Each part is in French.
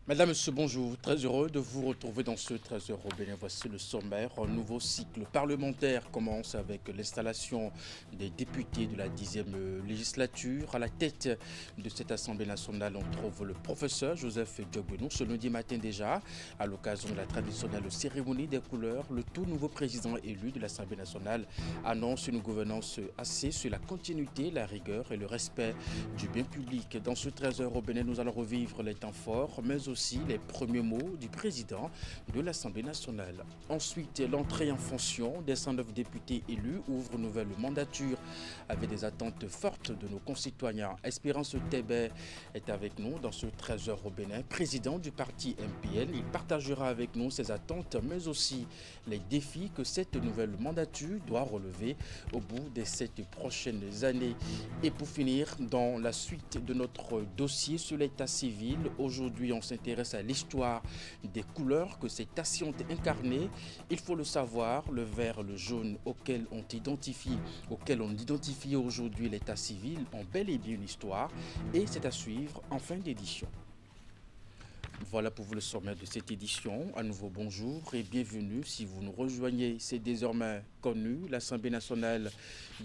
Madame, Monsieur, bonjour. Très heureux de vous retrouver dans ce 13 heures au Bénin. Voici le sommaire. Un nouveau cycle parlementaire commence avec l'installation des députés de la 10e législature. À la tête de cette Assemblée nationale, on trouve le professeur Joseph Diogbenou. Ce lundi matin déjà, à l'occasion de la traditionnelle cérémonie des couleurs, le tout nouveau président élu de l'Assemblée nationale annonce une gouvernance axée sur la continuité, la rigueur et le respect du bien public. Dans ce 13 heures au Bénin, nous allons revivre les temps forts, mais aussi les premiers mots du président de l'Assemblée nationale. Ensuite, l'entrée en fonction des 109 députés élus ouvre une nouvelle mandature avec des attentes fortes de nos concitoyens. Espérance Tébé est avec nous dans ce 13 heures au Bénin, président du parti MPN. Il partagera avec nous ses attentes, mais aussi les défis que cette nouvelle mandature doit relever au bout des 7 prochaines années. Et pour finir, dans la suite de notre dossier sur l'état civil, aujourd'hui on s'intéresse à l'histoire des couleurs que ces tassis ont incarnées. Il faut le savoir, le vert, le jaune auquel on identifie aujourd'hui l'état civil ont bel et bien une histoire et c'est à suivre en fin d'édition. Voilà pour vous le sommaire de cette édition. À nouveau bonjour et bienvenue si vous nous rejoignez. C'est désormais connu, l'Assemblée nationale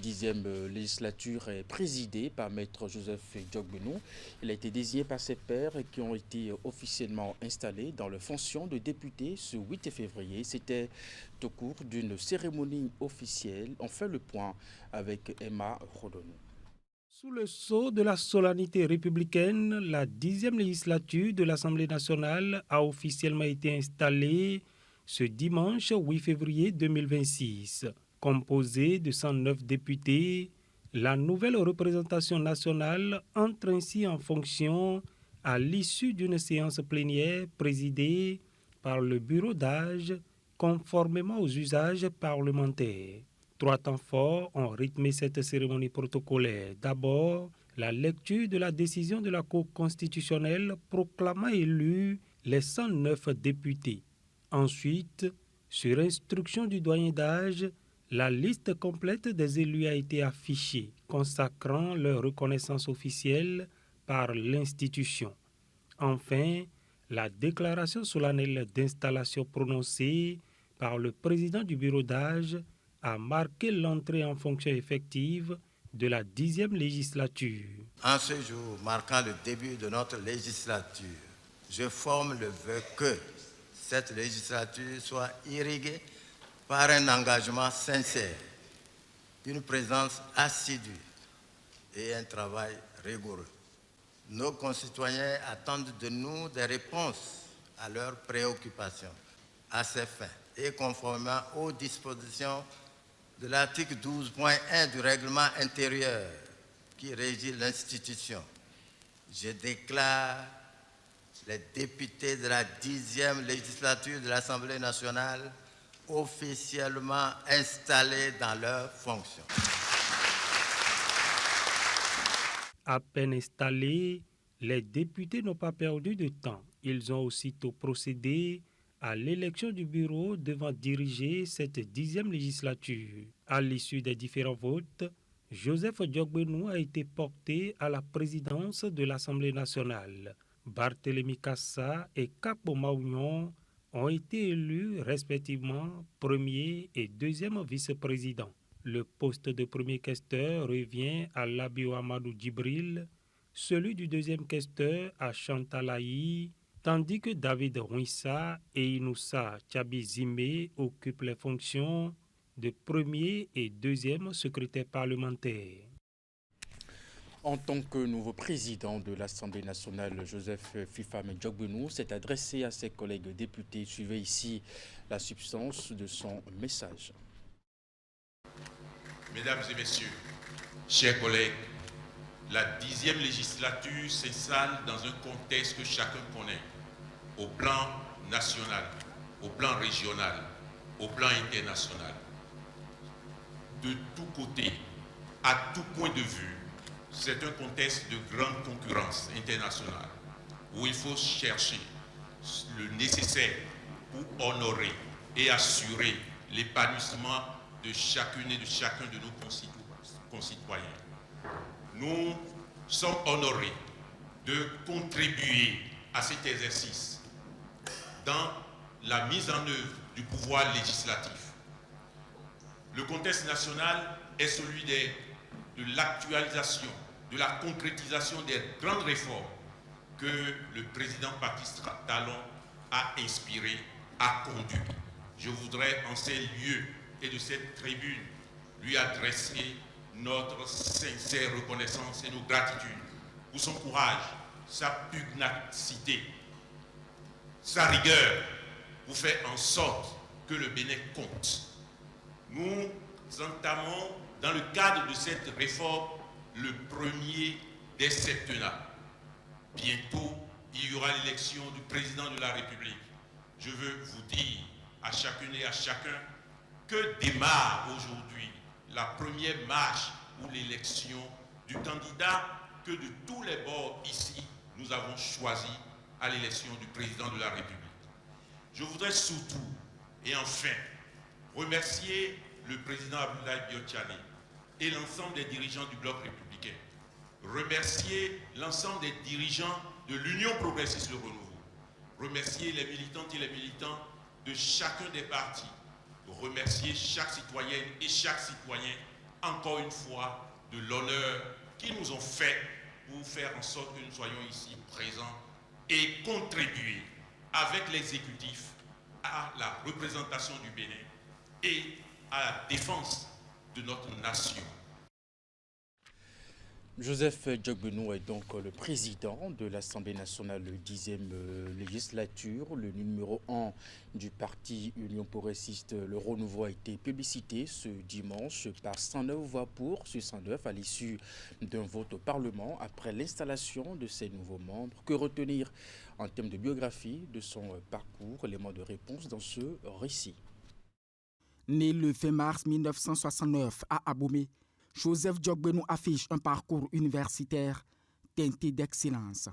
10e législature est présidée par Maître Joseph Diogbenou. Il a été désigné par ses pairs qui ont été officiellement installés dans les fonctions de député ce 8 février. C'était au cours d'une cérémonie officielle. On fait le point avec Emma Rodonou. Sous le sceau de la solennité républicaine, la 10e législature de l'Assemblée nationale a officiellement été installée ce dimanche 8 février 2026. Composée de 109 députés, la nouvelle représentation nationale entre ainsi en fonction à l'issue d'une séance plénière présidée par le bureau d'âge conformément aux usages parlementaires. 3 temps forts ont rythmé cette cérémonie protocolaire. D'abord, la lecture de la décision de la Cour constitutionnelle proclamant élus les 109 députés. Ensuite, sur instruction du doyen d'âge, la liste complète des élus a été affichée, consacrant leur reconnaissance officielle par l'institution. Enfin, la déclaration solennelle d'installation prononcée par le président du bureau d'âge a marqué l'entrée en fonction effective de la 10e législature. En ce jour marquant le début de notre législature, je forme le vœu que cette législature soit irriguée par un engagement sincère, une présence assidue et un travail rigoureux. Nos concitoyens attendent de nous des réponses à leurs préoccupations. À ces fins, et conformément aux dispositions de l'article 12.1 du règlement intérieur qui régit l'institution, je déclare les députés de la 10e législature de l'Assemblée nationale officiellement installés dans leurs fonctions. À peine installés, les députés n'ont pas perdu de temps. Ils ont aussitôt procédé à l'élection du bureau devant diriger cette 10e législature. À l'issue des différents votes, Joseph Diogbenou a été porté à la présidence de l'Assemblée nationale. Barthélémy Kassa et Kapo Maounion ont été élus respectivement premier et deuxième vice-président. Le poste de premier questeur revient à Labio Amadou Djibril, celui du deuxième questeur à Chantal Aïe, tandis que David Rouissa et Inoussa Tchabi-Zimé occupent les fonctions de premier et deuxième secrétaire parlementaire. En tant que nouveau président de l'Assemblée nationale, Joseph Fifame Diogbenou s'est adressé à ses collègues députés. Suivez ici la substance de son message. Mesdames et messieurs, chers collègues, la 10e législature s'installe dans un contexte que chacun connaît, au plan national, au plan régional, au plan international. De tous côtés, à tout point de vue, c'est un contexte de grande concurrence internationale où il faut chercher le nécessaire pour honorer et assurer l'épanouissement de chacune et de chacun de nos concitoyens. Nous sommes honorés de contribuer à cet exercice dans la mise en œuvre du pouvoir législatif. Le contexte national est celui de l'actualisation, de la concrétisation des grandes réformes que le président Patrice Talon a inspiré, a conduit. Je voudrais en ces lieux et de cette tribune lui adresser notre sincère reconnaissance et nos gratitudes pour son courage, sa pugnacité, sa rigueur pour faire en sorte que le Bénin compte. Nous entamons dans le cadre de cette réforme le premier des septennats. Bientôt, il y aura l'élection du président de la République. Je veux vous dire à chacune et à chacun que démarre aujourd'hui la première marche ou l'élection du candidat que de tous les bords ici nous avons choisi à l'élection du président de la République. Je voudrais surtout et enfin remercier le président Abdoulaye Biotchane et l'ensemble des dirigeants du bloc républicain. Remercier l'ensemble des dirigeants de l'Union progressiste Le Renouveau. Remercier les militantes et les militants de chacun des partis. Remercier chaque citoyenne et chaque citoyen, encore une fois, de l'honneur qu'ils nous ont fait pour faire en sorte que nous soyons ici présents et contribuer avec l'exécutif à la représentation du Bénin et à la défense de notre nation. Joseph Djogbenou est donc le président de l'Assemblée nationale, 10e législature. Le numéro 1 du parti Union progressiste Le Renouveau a été publicité ce dimanche par 109 voix pour sur 109 à l'issue d'un vote au Parlement après l'installation de ses nouveaux membres. Que retenir en termes de biographie de son parcours? Élément de réponse dans ce récit. Né le 20 mars 1969 à Abomey, Joseph Djogbenou affiche un parcours universitaire teinté d'excellence.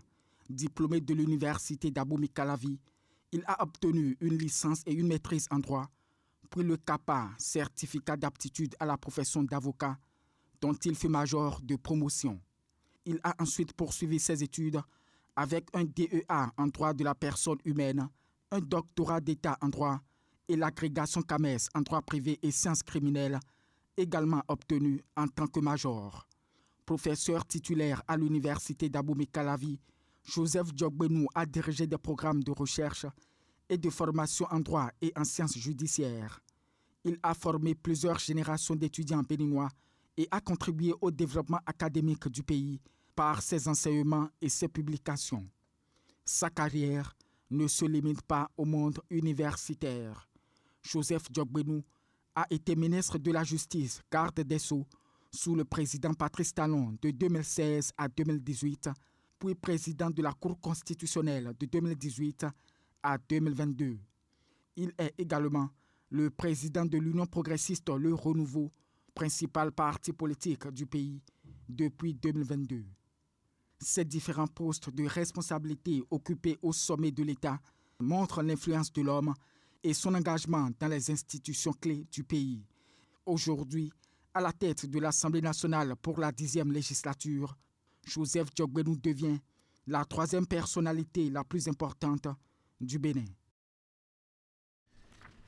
Diplômé de l'université d'Abomey-Calavi, il a obtenu une licence et une maîtrise en droit, puis le CAPA, certificat d'aptitude à la profession d'avocat, dont il fut major de promotion. Il a ensuite poursuivi ses études avec un DEA en droit de la personne humaine, un doctorat d'État en droit et l'agrégation CAMES en droit privé et sciences criminelles, également obtenu en tant que major. Professeur titulaire à l'université d'Abomey-Calavi, Joseph Djogbenou a dirigé des programmes de recherche et de formation en droit et en sciences judiciaires. Il a formé plusieurs générations d'étudiants béninois et a contribué au développement académique du pays par ses enseignements et ses publications. Sa carrière ne se limite pas au monde universitaire. Joseph Djogbenou a été ministre de la Justice, garde des Sceaux, sous le président Patrice Talon de 2016 à 2018, puis président de la Cour constitutionnelle de 2018 à 2022. Il est également le président de l'Union progressiste Le Renouveau, principal parti politique du pays, depuis 2022. Ces différents postes de responsabilité occupés au sommet de l'État montrent l'influence de l'homme et son engagement dans les institutions clés du pays. Aujourd'hui, à la tête de l'Assemblée nationale pour la 10e législature, Joseph Djogbenou devient la 3e personnalité la plus importante du Bénin.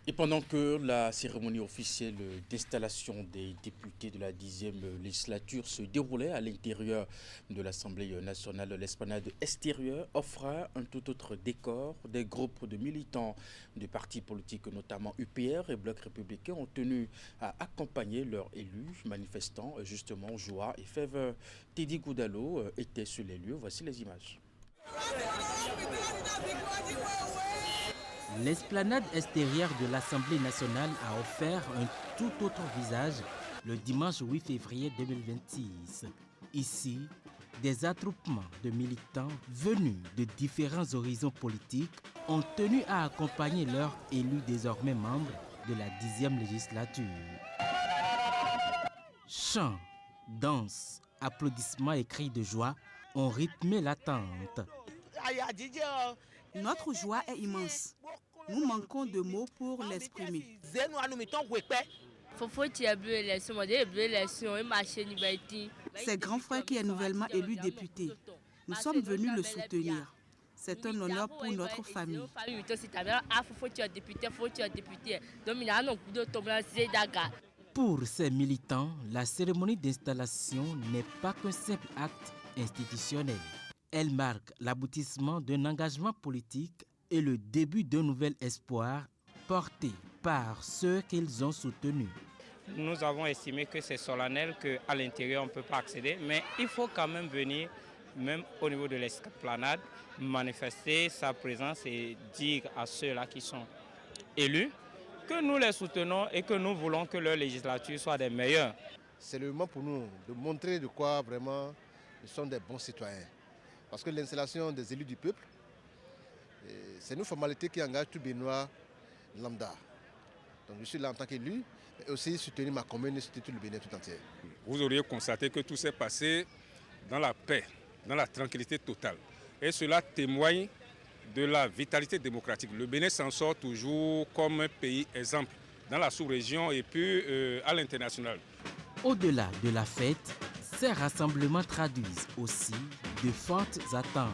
Et pendant que la cérémonie officielle d'installation des députés de la 10e législature se déroulait à l'intérieur de l'Assemblée nationale, l'esplanade extérieure offrait un tout autre décor. Des groupes de militants de partis politiques, notamment UPR et Bloc républicain, ont tenu à accompagner leurs élus, manifestant justement joie et faveur. Teddy Goudalo était sur les lieux. Voici les images. L'esplanade extérieure de l'Assemblée nationale a offert un tout autre visage le dimanche 8 février 2026. Ici, des attroupements de militants venus de différents horizons politiques ont tenu à accompagner leurs élus désormais membres de la 10e législature. Chants, danses, applaudissements et cris de joie ont rythmé l'attente. Notre joie est immense. Nous manquons de mots pour l'exprimer. C'est grand frère qui est nouvellement élu député. Nous sommes venus le soutenir. C'est un honneur pour notre famille. Pour ces militants, la cérémonie d'installation n'est pas qu'un simple acte institutionnel. Elle marque l'aboutissement d'un engagement politique et le début d'un nouvel espoir porté par ceux qu'ils ont soutenus. Nous avons estimé que c'est solennel, qu'à l'intérieur on ne peut pas accéder, mais il faut quand même venir, même au niveau de l'esplanade, manifester sa présence et dire à ceux-là qui sont élus que nous les soutenons et que nous voulons que leur législature soit des meilleures. C'est le moment pour nous de montrer de quoi vraiment nous sommes des bons citoyens. Parce que l'installation des élus du peuple, c'est une formalité qui engage tout Béninois lambda. Donc je suis là en tant qu'élu, mais aussi soutenir ma commune et soutenir tout le Bénin tout entier. Vous auriez constaté que tout s'est passé dans la paix, dans la tranquillité totale. Et cela témoigne de la vitalité démocratique. Le Bénin s'en sort toujours comme un pays exemple dans la sous-région et puis à l'international. Au-delà de la fête, ces rassemblements traduisent aussi de fortes attentes.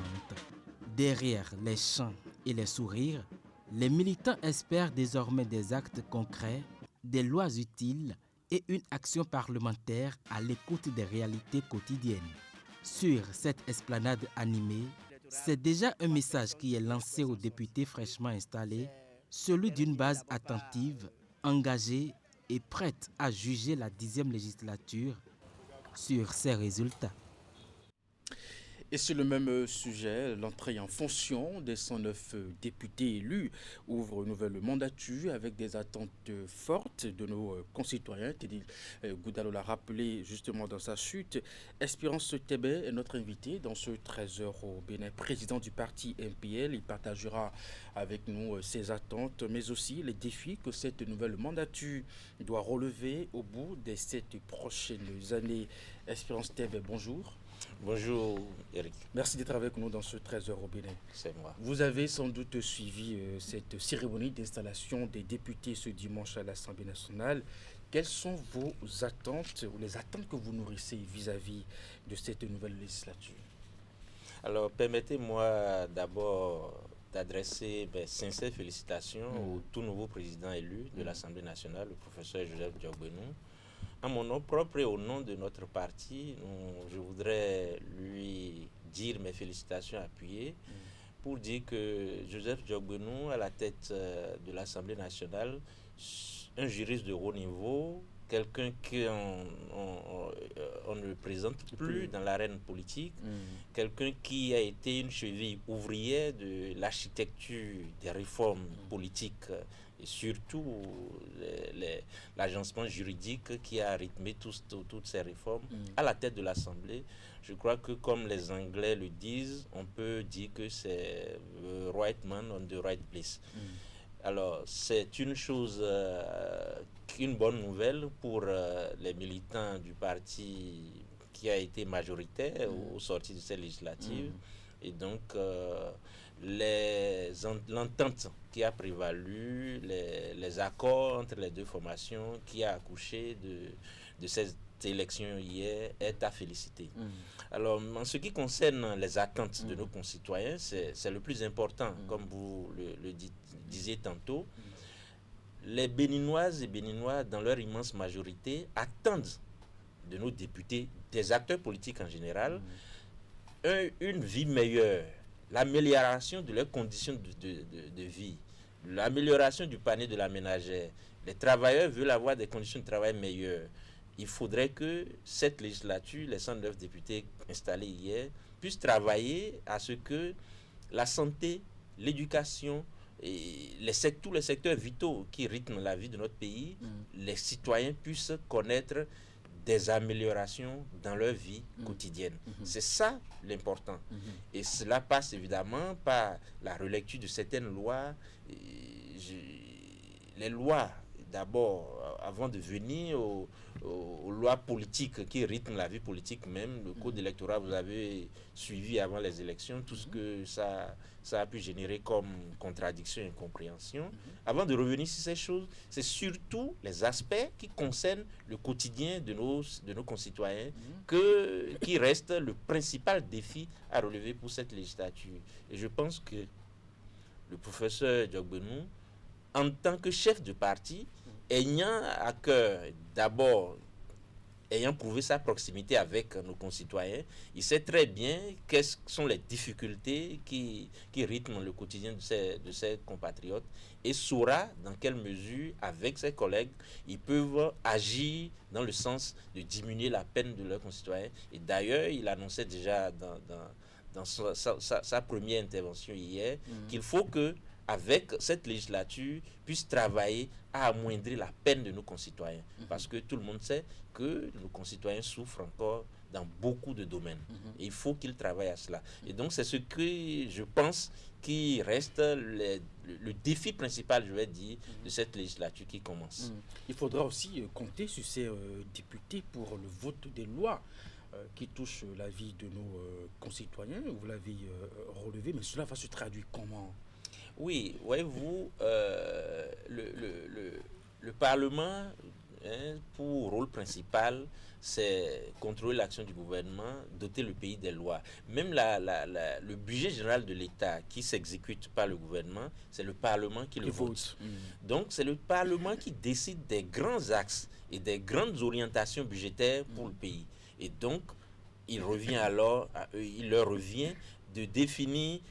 Derrière les chants et les sourires, les militants espèrent désormais des actes concrets, des lois utiles et une action parlementaire à l'écoute des réalités quotidiennes. Sur cette esplanade animée, c'est déjà un message qui est lancé aux députés fraîchement installés, celui d'une base attentive, engagée et prête à juger la 10e législature sur ses résultats. Et sur le même sujet, l'entrée en fonction des 109 députés élus ouvre une nouvelle mandature avec des attentes fortes de nos concitoyens. Teddy Goudalo l'a rappelé justement dans sa chute. Espérance Tébé est notre invité dans ce 13h au Bénin, président du parti MPL. Il partagera avec nous ses attentes, mais aussi les défis que cette nouvelle mandature doit relever au bout des 7 prochaines années. Espérance Tébé, bonjour. Bonjour Eric. Merci d'être avec nous dans ce 13h au Bénin. C'est moi. Vous avez sans doute suivi cette cérémonie d'installation des députés ce dimanche à l'Assemblée nationale. Quelles sont vos attentes ou les attentes que vous nourrissez vis-à-vis de cette nouvelle législature? Alors permettez-moi d'abord d'adresser mes sincères félicitations au tout nouveau président élu de l'Assemblée nationale, le professeur Joseph Diogbenou. À mon nom propre et au nom de notre parti, je voudrais lui dire mes félicitations appuyées pour dire que Joseph Diogbenou, à la tête de l'Assemblée nationale, un juriste de haut niveau, quelqu'un qu'on ne présente plus dans l'arène politique, quelqu'un qui a été une cheville ouvrière de l'architecture des réformes politiques et surtout l'agencement juridique qui a rythmé toutes ces réformes à la tête de l'Assemblée. Je crois que comme les Anglais le disent, on peut dire que c'est the right man on the right place. Alors c'est une chose, une bonne nouvelle pour les militants du parti qui a été majoritaire au sorti de cette législative. Et donc l'entente qui a prévalu, les accords entre les deux formations qui a accouché de cette élection hier est à féliciter. Alors en ce qui concerne les attentes de nos concitoyens, c'est le plus important, comme vous le disiez tantôt. Les Béninoises et Béninois, dans leur immense majorité, attendent de nos députés, des acteurs politiques en général, une vie meilleure, l'amélioration de leurs conditions de vie, l'amélioration du panier de la ménagère. Les travailleurs veulent avoir des conditions de travail meilleures. Il faudrait que cette législature, les 109 députés installés hier, puissent travailler à ce que la santé, l'éducation, et tous les secteurs vitaux qui rythment la vie de notre pays, les citoyens puissent connaître des améliorations dans leur vie quotidienne. C'est ça l'important. Et cela passe évidemment par la relecture de certaines lois. Les lois, d'abord, avant de venir aux lois politiques qui rythment la vie politique même, le code électoral, vous avez suivi avant les élections, tout ce que ça a pu générer comme contradiction et incompréhension. Avant de revenir sur ces choses, c'est surtout les aspects qui concernent le quotidien de nos concitoyens qui reste le principal défi à relever pour cette législature. Et je pense que le professeur Diogbenou, en tant que chef de parti, ayant à cœur d'abord, ayant prouvé sa proximité avec nos concitoyens, il sait très bien quelles sont les difficultés qui rythment le quotidien de ses compatriotes et saura dans quelle mesure, avec ses collègues, ils peuvent agir dans le sens de diminuer la peine de leurs concitoyens. Et d'ailleurs, il annonçait déjà dans sa première intervention hier qu'il faut que avec cette législature, puisse travailler à amoindrir la peine de nos concitoyens. Parce que tout le monde sait que nos concitoyens souffrent encore dans beaucoup de domaines. Et il faut qu'ils travaillent à cela. Et donc, c'est ce que je pense qui reste le défi principal, je vais dire, de cette législature qui commence. Il faudra aussi compter sur ces députés pour le vote des lois qui touchent la vie de nos concitoyens. Vous l'avez relevé, mais cela va se traduire comment ? Oui, voyez-vous, le Parlement, pour rôle principal, c'est contrôler l'action du gouvernement, doter le pays des lois. Même le budget général de l'État qui s'exécute par le gouvernement, c'est le Parlement qui le vote. Donc, c'est le Parlement qui décide des grands axes et des grandes orientations budgétaires pour le pays. Et donc, il leur revient de définir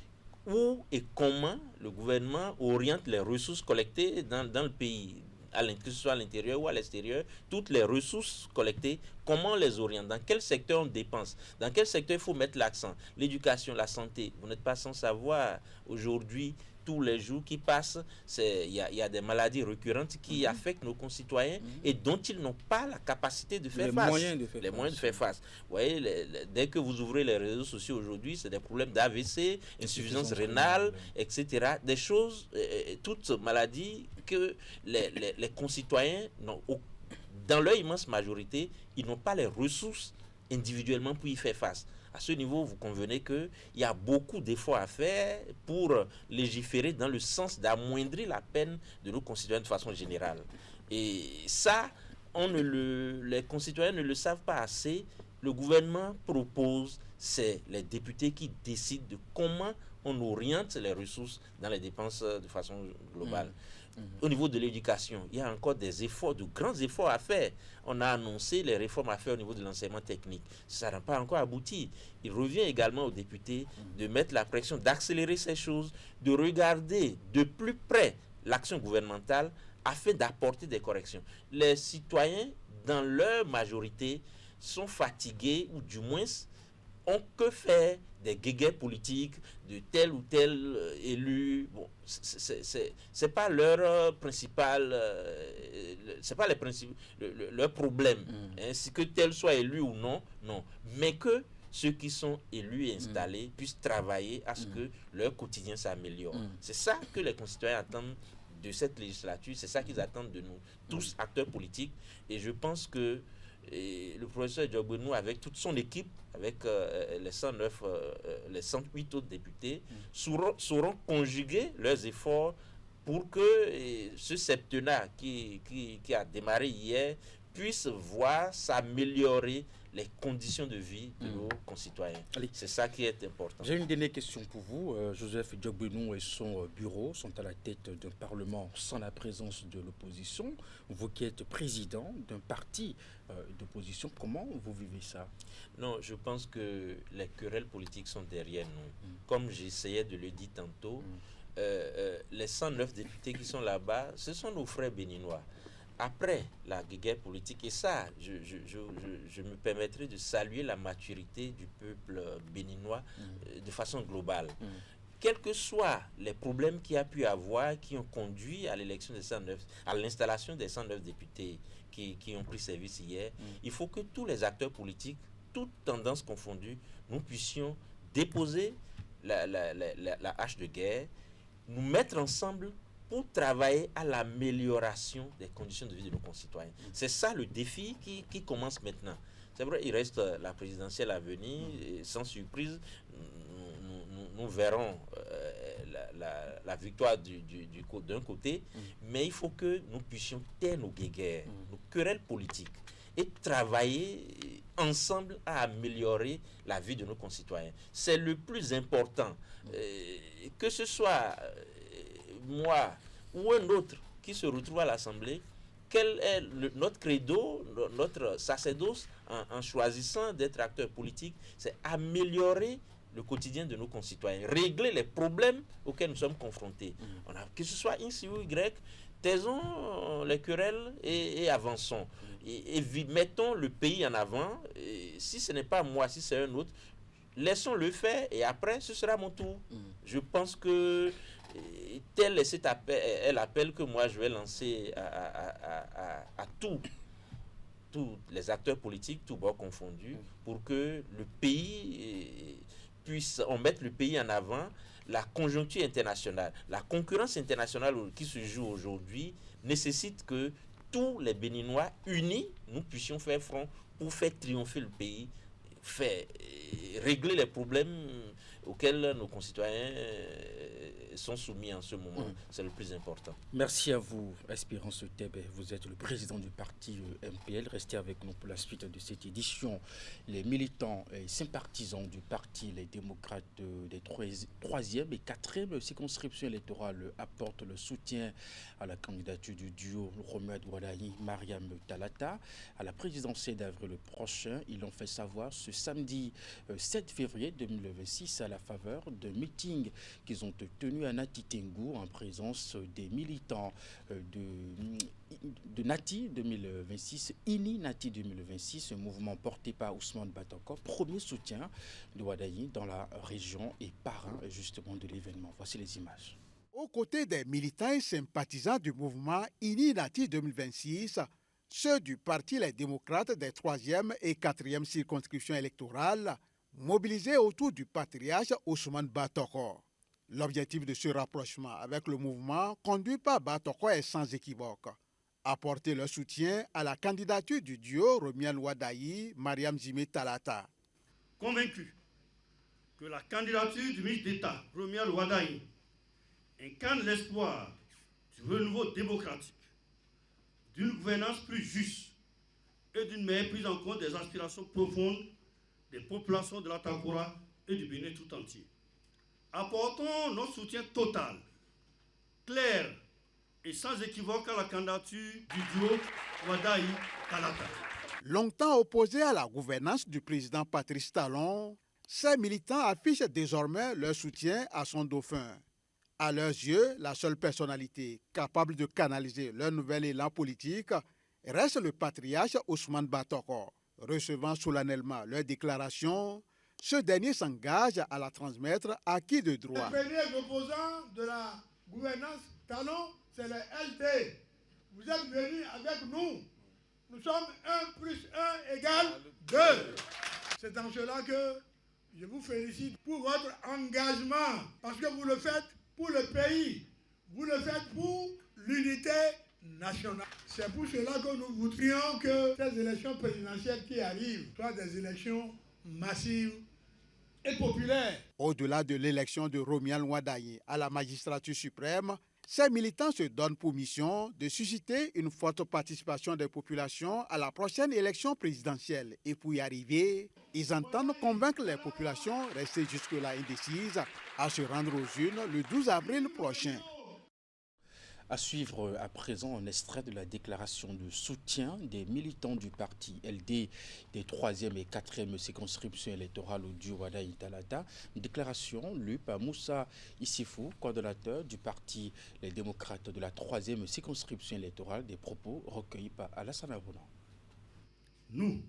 où et comment le gouvernement oriente les ressources collectées dans le pays, que ce soit à l'intérieur ou à l'extérieur, toutes les ressources collectées, comment on les oriente, dans quel secteur on dépense, dans quel secteur il faut mettre l'accent, l'éducation, la santé. Vous n'êtes pas sans savoir, aujourd'hui, tous les jours qui passent, il y a des maladies récurrentes qui affectent nos concitoyens et dont ils n'ont pas la capacité de faire face. Les moyens de faire face. Vous voyez, dès que vous ouvrez les réseaux sociaux aujourd'hui, c'est des problèmes d'AVC, insuffisance rénale, etc. Des choses, toutes maladies que les concitoyens, dans leur immense majorité, ils n'ont pas les ressources individuellement pour y faire face. À ce niveau, vous convenez qu'il y a beaucoup d'efforts à faire pour légiférer dans le sens d'amoindrir la peine de nos concitoyens de façon générale. Et ça, les concitoyens ne le savent pas assez. Le gouvernement propose, c'est les députés qui décident de comment on oriente les ressources dans les dépenses de façon globale. Au niveau de l'éducation, il y a encore des efforts, de grands efforts à faire. On a annoncé les réformes à faire au niveau de l'enseignement technique. Ça n'a pas encore abouti. Il revient également aux députés de mettre la pression, d'accélérer ces choses, de regarder de plus près l'action gouvernementale afin d'apporter des corrections. Les citoyens, dans leur majorité, sont fatigués, ou du moins ont que faire des guéguerres politiques de tel ou tel élu. Bon, c'est pas leur principal, c'est pas leur problème. Si que tel soit élu ou non, mais que ceux qui sont élus et installés puissent travailler à ce que leur quotidien s'améliore. C'est ça que les concitoyens attendent de cette législature, c'est ça qu'ils attendent de nous, tous acteurs politiques. Et je pense que le professeur Diogbenou, avec toute son équipe, avec les 109, les 108 autres députés, sauront conjuguer leurs efforts pour que ce septennat qui a démarré hier puisse voir s'améliorer les conditions de vie de nos concitoyens. C'est ça qui est important. J'ai une dernière question pour vous. Joseph Diogbenou et son bureau sont à la tête d'un parlement sans la présence de l'opposition. Vous qui êtes président d'un parti d'opposition, comment vous vivez ça? Non, je pense que les querelles politiques sont derrière nous. Comme j'essayais de le dire tantôt, les 109 députés qui sont là-bas, ce sont nos frères béninois. Après la guerre politique, et ça, je me permettrai de saluer la maturité du peuple béninois de façon globale. Quels que soient les problèmes qu'il y a pu avoir, qui ont conduit à l'élection des 109, à l'installation des 109 députés qui ont pris service hier, il faut que tous les acteurs politiques, toutes tendances confondues, nous puissions déposer la hache de guerre, nous mettre ensemble pour travailler à l'amélioration des conditions de vie de nos concitoyens. C'est ça le défi qui commence maintenant. C'est vrai, il reste la présidentielle à venir, et sans surprise, nous verrons la victoire d'un côté, mais il faut que nous puissions taire nos guéguerres, nos querelles politiques, et travailler ensemble à améliorer la vie de nos concitoyens. C'est le plus important. Que ce soit moi ou un autre qui se retrouve à l'Assemblée, quel est notre credo, notre sacerdoce en choisissant d'être acteur politique, c'est améliorer le quotidien de nos concitoyens, régler les problèmes auxquels nous sommes confrontés. Que ce soit X ou Y, taisons les querelles et avançons. Et mettons le pays en avant. Et si ce n'est pas moi, si c'est un autre, laissons-le faire et après, ce sera mon tour. Je pense que tel est l'appel que moi je vais lancer à tous les acteurs politiques, tous bords confondus, pour que le pays on mette le pays en avant. La conjoncture internationale, la concurrence internationale qui se joue aujourd'hui nécessite que tous les Béninois unis, nous puissions faire front pour faire triompher le pays, régler les problèmes auxquels nos concitoyens sont soumis en ce moment. C'est le plus important. Merci à vous, Espérance Tebe. Vous êtes le président du parti MPL. Restez avec nous pour la suite de cette édition. Les militants et sympathisants du parti Les Démocrates des 3e et 4e circonscriptions électorales apportent le soutien à la candidature du duo Romuald Wadayi Mariam Talata à la présidentielle d'avril prochain. Ils l'ont fait savoir ce samedi 7 février 2026 à la faveur de meetings qu'ils ont tenus à Nati Tengu en présence des militants de Nati 2026, INI Nati 2026, un mouvement porté par Ousmane Batoko, premier soutien de Wadayi dans la région et parrain justement de l'événement. Voici les images. Aux côtés des militants et sympathisants du mouvement INI Nati 2026, ceux du parti Les Démocrates des 3e et 4e circonscriptions électorales, mobilisés autour du patriarche Ousmane Batoko. L'objectif de ce rapprochement avec le mouvement conduit par Batoko est sans équivoque. Apporter le soutien à la candidature du duo Romuald Wadayi Mariam Talata. Convaincu que la candidature du ministre d'État Romuald Wadayi incarne l'espoir du renouveau démocratique, d'une gouvernance plus juste et d'une meilleure prise en compte des aspirations profondes des populations de la Takura et du Bénin tout entier. Apportons notre soutien total, clair et sans équivoque à la candidature du duo Wadayi Talata. Longtemps opposés à la gouvernance du président Patrice Talon, ces militants affichent désormais leur soutien à son dauphin. À leurs yeux, la seule personnalité capable de canaliser leur nouvel élan politique reste le patriarche Ousmane Batoko. Recevant solennellement leur déclaration, ce dernier s'engage à la transmettre à qui de droit. Les premiers opposants de la gouvernance Talon, c'est le LD. Vous êtes venus avec nous. Nous sommes 1 plus 1 égale 2. C'est en cela que je vous félicite pour votre engagement, parce que vous le faites pour le pays, vous le faites pour l'unité nationale. C'est pour cela que nous voudrions que ces élections présidentielles qui arrivent soient des élections massives et populaires. Au-delà de l'élection de Romuald Wadayi à la magistrature suprême, ces militants se donnent pour mission de susciter une forte participation des populations à la prochaine élection présidentielle. Et pour y arriver, ils entendent convaincre les populations restées jusque-là indécises à se rendre aux urnes le 12 avril prochain. À suivre à présent un extrait de la déclaration de soutien des militants du parti LD des 3e et 4e circonscriptions électorales au duo Wadayi Talata. Une déclaration lue par Moussa Issifou, coordonnateur du parti Les Démocrates de la 3e circonscription électorale, des propos recueillis par Alassane Abona. Nous,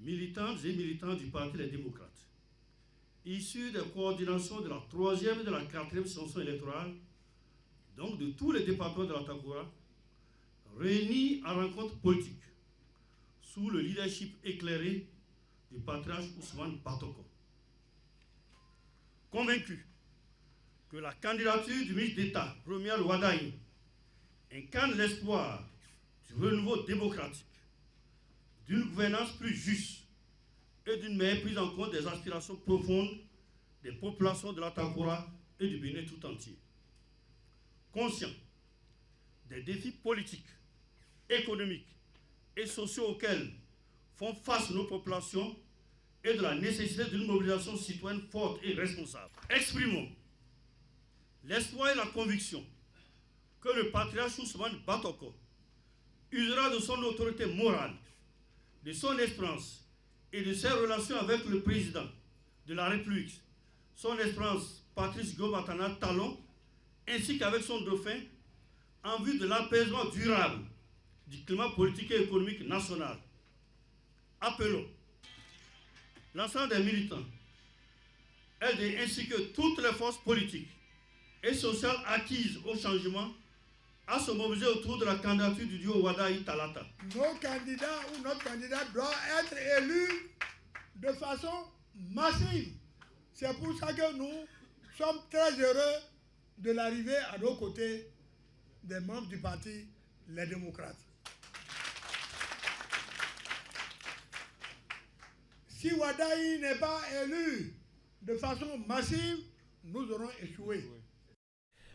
militantes et militants du parti Les Démocrates, issus des coordinations de la 3e et de la 4e circonscription électorale, donc de tous les départements de la Takura, réunis en rencontre politique, sous le leadership éclairé du patriarche Ousmane Batoko. Convaincu que la candidature du ministre d'État, Romuald Wardani, incarne l'espoir du renouveau démocratique, d'une gouvernance plus juste et d'une meilleure prise en compte des aspirations profondes des populations de l'Atakora et du Bénin tout entier. Conscient des défis politiques, économiques et sociaux auxquels font face nos populations et de la nécessité d'une mobilisation citoyenne forte et responsable, exprimons l'espoir et la conviction que le patriarche Ousmane Batoko usera de son autorité morale, de son expérience et de ses relations avec le président de la République, son expérience Patrice Gobatana Talon, ainsi qu'avec son dauphin, en vue de l'apaisement durable du climat politique et économique national. Appelons l'ensemble des militants, LD, ainsi que toutes les forces politiques et sociales acquises au changement à se mobiliser autour de la candidature du duo Wardani Talata. Nos candidats ou notre candidat doit être élu de façon massive. C'est pour ça que nous sommes très heureux de l'arrivée à nos côtés des membres du parti Les Démocrates. Si Wardani n'est pas élu de façon massive, nous aurons échoué.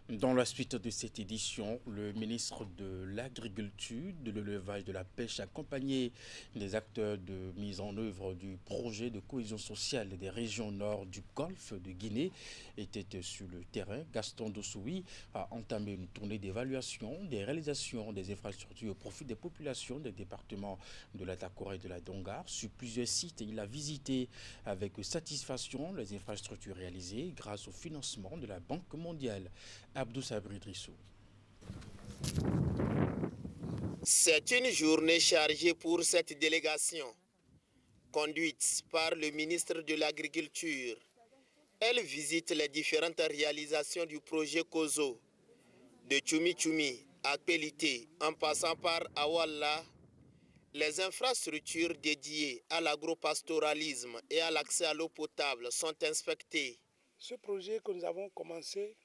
Dans la suite de cette édition, le ministre de l'Agriculture, de l'Élevage, de la Pêche, accompagné des acteurs de mise en œuvre du projet de cohésion sociale des régions nord du Golfe de Guinée, était sur le terrain. Gaston Dossoui a entamé une tournée d'évaluation des réalisations des infrastructures au profit des populations des départements de l'Atakora et de la Dongar. Sur plusieurs sites, il a visité avec satisfaction les infrastructures réalisées grâce au financement de la Banque mondiale. Abdou Sabri Drissou. C'est une journée chargée pour cette délégation, conduite par le ministre de l'Agriculture. Elle visite les différentes réalisations du projet COSO, de Tchoumi Tchoumi à Pelité, en passant par Awalla. Les infrastructures dédiées à l'agropastoralisme et à l'accès à l'eau potable sont inspectées. Ce projet que nous avons commencé,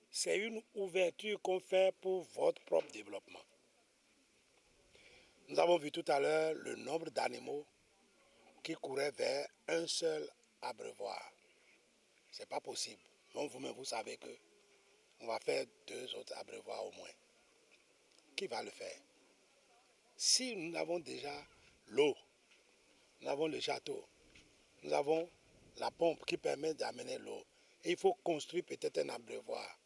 c'est une ouverture qu'on fait pour votre propre développement. Nous avons vu tout à l'heure le nombre d'animaux qui couraient vers un seul abreuvoir. Ce n'est pas possible. Donc vous-même, vous savez qu'on va faire 2 autres abreuvoirs au moins. Qui va le faire? Si nous avons déjà l'eau, nous avons le château, nous avons la pompe qui permet d'amener l'eau, et il faut construire peut-être un abreuvoir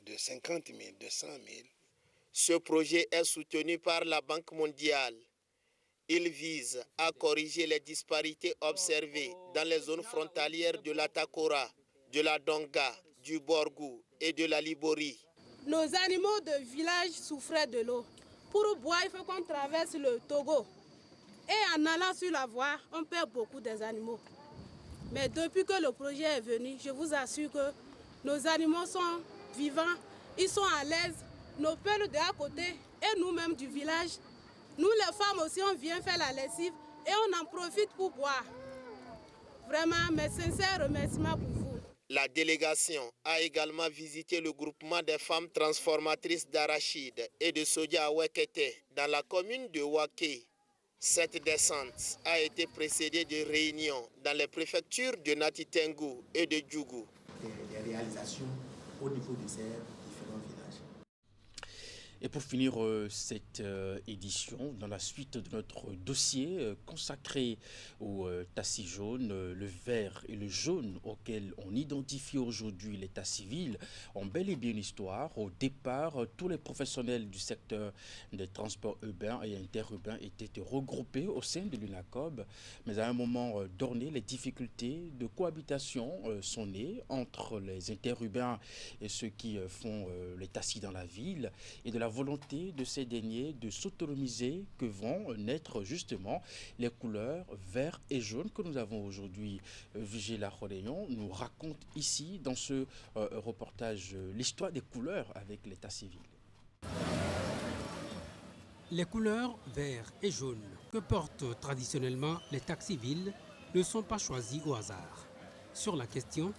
de 50 000, de 100 000. Ce projet est soutenu par la Banque mondiale. Il vise à corriger les disparités observées dans les zones frontalières de l'Atakora, de la Donga, du Borgou et de la Libori. Nos animaux de village souffraient de l'eau. Pour boire, il faut qu'on traverse le Togo. Et en allant sur la voie, on perd beaucoup des animaux. Mais depuis que le projet est venu, je vous assure que nos animaux sont vivants, ils sont à l'aise, nos pères de à côté et nous-mêmes du village. Nous les femmes aussi, on vient faire la lessive et on en profite pour boire. Vraiment, mes sincères remerciements pour vous. La délégation a également visité le groupement des femmes transformatrices d'arachide et de soja à Wekete dans la commune de Waké. Cette descente a été précédée de réunions dans les préfectures de Natitengu et de Djougou. Des réalisations au niveau de ces différents villages. Et pour finir cette édition, dans la suite de notre dossier consacré au tassis jaune, le vert et le jaune auquel on identifie aujourd'hui l'état civil ont bel et bien une histoire. Au départ, tous les professionnels du secteur des transports urbains et interurbains étaient regroupés au sein de l'UNACOB, mais à un moment donné, les difficultés de cohabitation sont nées entre les interurbains et ceux qui font les tassis dans la ville, et de la volonté de ces derniers de s'autonomiser que vont naître justement les couleurs vert et jaune que nous avons aujourd'hui. Vigila Khoréon nous raconte ici dans ce reportage l'histoire des couleurs avec l'état civil. Les couleurs vert et jaune que portent traditionnellement l'état civil ne sont pas choisies au hasard. Sur la question,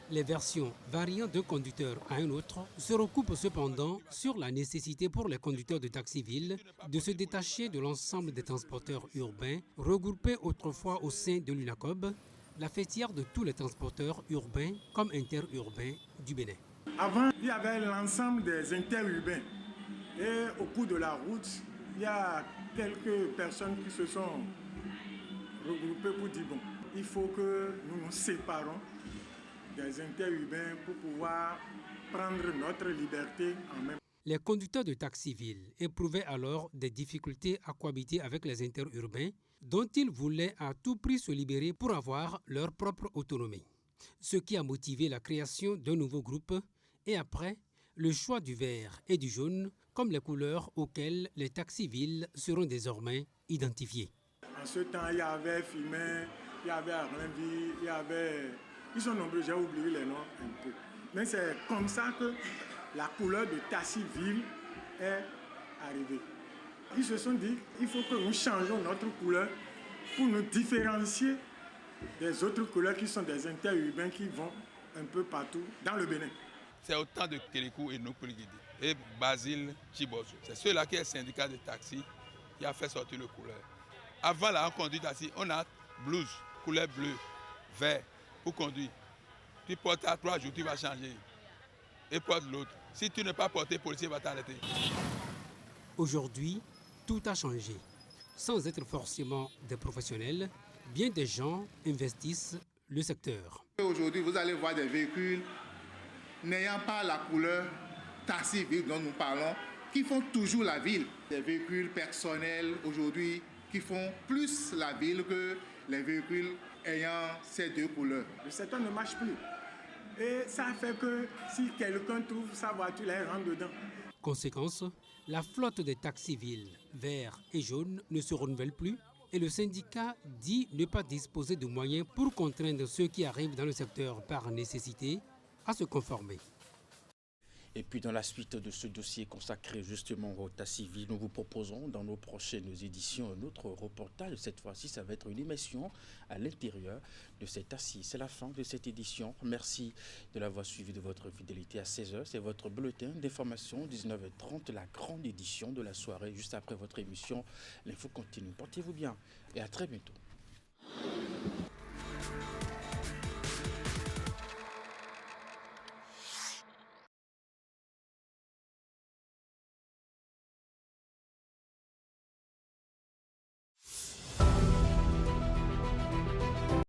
Les versions variant d'un conducteur à un autre se recoupent cependant sur la nécessité pour les conducteurs de taxi-ville de se détacher de l'ensemble des transporteurs urbains regroupés autrefois au sein de l'UNACOB, la fêtière de tous les transporteurs urbains comme interurbains du Bénin. Avant, il y avait l'ensemble des interurbains. Et au cours de la route, il y a quelques personnes qui se sont regroupées pour dire, bon, il faut que nous nous séparons des interurbains pour pouvoir prendre notre liberté en main. Les conducteurs de taxi-ville éprouvaient alors des difficultés à cohabiter avec les interurbains dont ils voulaient à tout prix se libérer pour avoir leur propre autonomie. Ce qui a motivé la création d'un nouveau groupe et après, le choix du vert et du jaune comme les couleurs auxquelles les taxi-villes seront désormais identifiés. En ce temps, il y avait Fimé, il y avait Arlenville, il y avait... Ils sont nombreux, j'ai oublié les noms un peu. Mais c'est comme ça que la couleur de taxi-ville est arrivée. Ils se sont dit, il faut que nous changeons notre couleur pour nous différencier des autres couleurs qui sont des interurbains qui vont un peu partout dans le Bénin. C'est au temps de Kérékou et Nopoligidi et Basile Chibozo. C'est ceux-là qui est syndicat de taxi qui a fait sortir le couleur. Avant la conduite taxi, on a blouse, couleur bleue, vert pour conduire. Tu portes à 3 jours, tu vas changer et porte l'autre. Si tu n'es pas porté, le policier va t'arrêter. Aujourd'hui, tout a changé. Sans être forcément des professionnels, bien des gens investissent le secteur. Aujourd'hui, vous allez voir des véhicules n'ayant pas la couleur taxi-ville dont nous parlons, qui font toujours la ville. Des véhicules personnels aujourd'hui qui font plus la ville que les véhicules ayant ces deux couleurs. Le secteur ne marche plus. Et ça fait que si quelqu'un trouve sa voiture, elle rentre dedans. Conséquence, la flotte des taxis-villes verts et jaunes ne se renouvelle plus et le syndicat dit ne pas disposer de moyens pour contraindre ceux qui arrivent dans le secteur par nécessité à se conformer. Et puis dans la suite de ce dossier consacré justement au taxi-ville, nous vous proposons dans nos prochaines éditions un autre reportage. Cette fois-ci, ça va être une immersion à l'intérieur de cet taxi. C'est la fin de cette édition. Merci de l'avoir suivi, de votre fidélité à 16h. C'est votre bulletin d'information, 19h30, la grande édition de la soirée. Juste après votre émission, l'info continue. Portez-vous bien et à très bientôt.